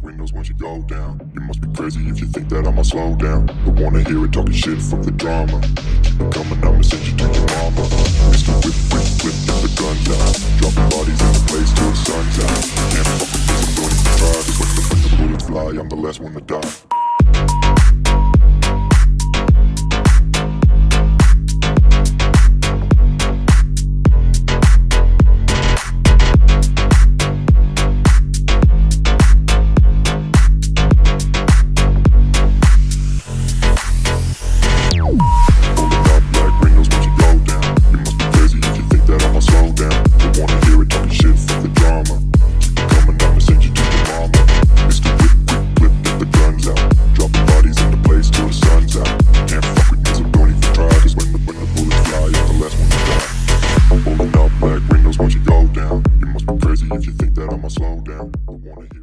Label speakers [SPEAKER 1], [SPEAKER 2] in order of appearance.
[SPEAKER 1] windows once you go down. You must be crazy if you think that I'ma slow down. Don't wanna hear it talking shit, fuck the drama. Keep it coming, I'ma send you to your mama. Mr. Whip, whip, whip, get the guns out. Dropping bodies in the place till the sun's out. Can't fuck with this, I'm going to try. Cause when the bullets fly, I'm the last one to die. If you think that I'ma slow down, I wanna hear it.